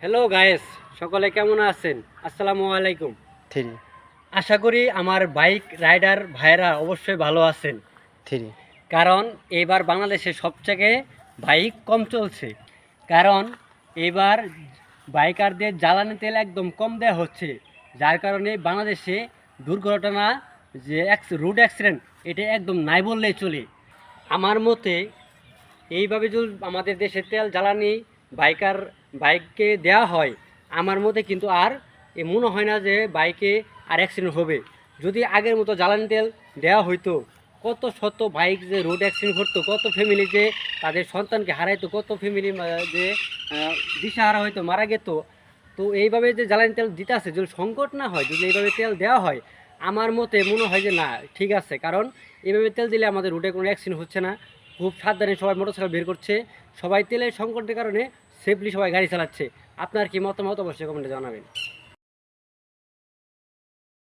Hello guys, সকলে কেমন আছেন? আসসালামু আলাইকুম। থ্রি আশা করি আমার বাইক রাইডার ভাইরা অবশ্যই ভালো আছেন। থ্রি কারণ এবার বাংলাদেশে সবথেকে বাইক কম চলছে। কারণ এবার বাইকারদের জ্বালানি তেল একদম কম দেওয়া হচ্ছে, যার কারণে বাংলাদেশে দুর্ঘটনা যে রোড অ্যাক্সিডেন্ট এটা একদম নাই বললেই চলে। আমার মতে এইভাবে যদি আমাদের দেশে তেল জ্বালানি বাইককে দেওয়া হয়, আমার মতে কিন্তু আর মনে হয় না যে বাইকে আর অ্যাক্সিডেন্ট হবে। যদি আগের মতো জ্বালানি তেল দেওয়া হইতো, কত শত বাইক যে রোড অ্যাক্সিডেন্ট করতো, কত ফ্যামিলি যে তাদের সন্তানকে হারাইতো, কত ফ্যামিলি যে দিশাহারা হয়তো মারা যেত। তো এইভাবে যে জ্বালানি তেল দিতে আছে, যদি সংকট না হয়, যদি এইভাবে তেল দেওয়া হয়, আমার মতে মনে হয় যে না, ঠিক আছে। কারণ এইভাবে তেল দিলে আমাদের রোডে কোনো অ্যাক্সিডেন্ট হচ্ছে না, খুব সাবধানে সবাই মোটরসাইকেল বের করছে, সবাই তেলের সংকটের কারণে সেফলি সবাই গাড়ি চালাচ্ছে। আপনার কি মতামত অবশ্যই কমেন্টে জানাবেন।